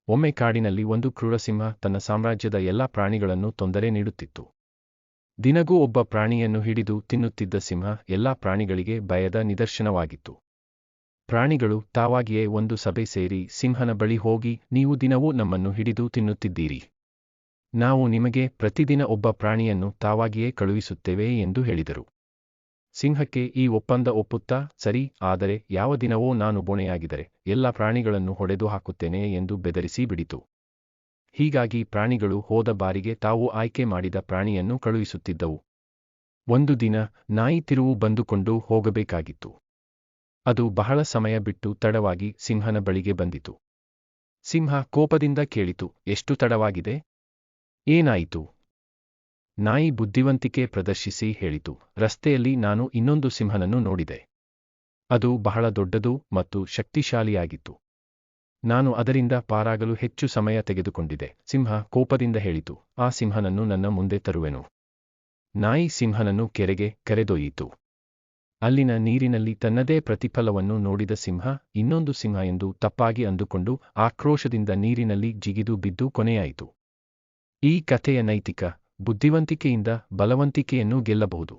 ಒಮ್ಮೆ ಕಾಡಿನಲ್ಲಿ ಒಂದು ಕ್ರೂರಸಿಂಹ ತನ್ನ ಸಾಮ್ರಾಜ್ಯದ ಎಲ್ಲಾ ಪ್ರಾಣಿಗಳನ್ನು ತೊಂದರೆ ನೀಡುತ್ತಿತ್ತು. ದಿನಗೂ ಒಬ್ಬ ಪ್ರಾಣಿಯನ್ನು ಹಿಡಿದು ತಿನ್ನುತ್ತಿದ್ದ ಸಿಂಹ ಎಲ್ಲಾ ಪ್ರಾಣಿಗಳಿಗೆ ಭಯದ ನಿದರ್ಶನವಾಗಿತ್ತು. ಪ್ರಾಣಿಗಳು ತಾವಾಗಿಯೇ ಒಂದು ಸಭೆ ಸೇರಿ ಸಿಂಹನ ಬಳಿ ಹೋಗಿ, ನೀವು ದಿನವೂ ನಮ್ಮನ್ನು ಹಿಡಿದು ತಿನ್ನುತ್ತಿದ್ದೀರಿ. ನಾವು ನಿಮಗೆ ಪ್ರತಿದಿನ ಒಬ್ಬ ಪ್ರಾಣಿಯನ್ನು ತಾವಾಗಿಯೇ ಕಳುಹಿಸುತ್ತೇವೆ ಎಂದು ಹೇಳಿದರು. ಸಿಂಹಕ್ಕೆ ಈ ಒಪ್ಪಂದ ಒಪ್ಪುತ್ತಾ, ಸರಿ, ಆದರೆ ಯಾವ ದಿನವೋ ನಾನು ಹೊಣೆಯಾಗಿದ್ದರೆ ಎಲ್ಲ ಪ್ರಾಣಿಗಳನ್ನು ಹೊಡೆದು ಹಾಕುತ್ತೇನೆ ಎಂದು ಬೆದರಿಸಿ ಬಿಡಿತು. ಹೀಗಾಗಿ ಪ್ರಾಣಿಗಳು ಹೋದ ಬಾರಿಗೆ ತಾವು ಆಯ್ಕೆ ಮಾಡಿದ ಪ್ರಾಣಿಯನ್ನು ಕಳುಹಿಸುತ್ತಿದ್ದವು. ಒಂದು ದಿನ ನಾಯಿ ತಿರುವು ಬಂದುಕೊಂಡು ಹೋಗಬೇಕಾಗಿತ್ತು. ಅದು ಬಹಳ ಸಮಯ ಬಿಟ್ಟು ತಡವಾಗಿ ಸಿಂಹನ ಬಳಿಗೆ ಬಂದಿತು. ಸಿಂಹ ಕೋಪದಿಂದ ಕೇಳಿತು, ಎಷ್ಟು ತಡವಾಗಿದೆ? ಏನಾಯಿತು? ನಾಯಿ ಬುದ್ಧಿವಂತಿಕೆ ಪ್ರದರ್ಶಿಸಿ ಹೇಳಿತು, ರಸ್ತೆಯಲ್ಲಿ ನಾನು ಇನ್ನೊಂದು ಸಿಂಹನನ್ನು ನೋಡಿದೆ. ಅದು ಬಹಳ ದೊಡ್ಡದು ಮತ್ತು ಶಕ್ತಿಶಾಲಿಯಾಗಿತ್ತು. ನಾನು ಅದರಿಂದ ಪಾರಾಗಲು ಹೆಚ್ಚು ಸಮಯ ತೆಗೆದುಕೊಂಡಿದೆ. ಸಿಂಹ ಕೋಪದಿಂದ ಹೇಳಿತು, ಆ ಸಿಂಹನನ್ನು ನನ್ನ ಮುಂದೆ ತರುವೆನು. ನಾಯಿ ಸಿಂಹನನ್ನು ಕೆರೆಗೆ ಕರೆದೊಯ್ಯಿತು. ಅಲ್ಲಿನ ನೀರಿನಲ್ಲಿ ತನ್ನದೇ ಪ್ರತಿಫಲವನ್ನು ನೋಡಿದ ಸಿಂಹ, ಇನ್ನೊಂದು ಸಿಂಹ ಎಂದು ತಪ್ಪಾಗಿ ಅಂದುಕೊಂಡು ಆಕ್ರೋಶದಿಂದ ನೀರಿನಲ್ಲಿ ಜಿಗಿದು ಬಿದ್ದು ಕೊನೆಯಾಯಿತು. ಈ ಕಥೆಯ ನೈತಿಕ: ಬುದ್ಧಿವಂತಿಕೆಯಿಂದ ಬಲವಂತಿಕೆಯನ್ನು ಗೆಲ್ಲಬಹುದು.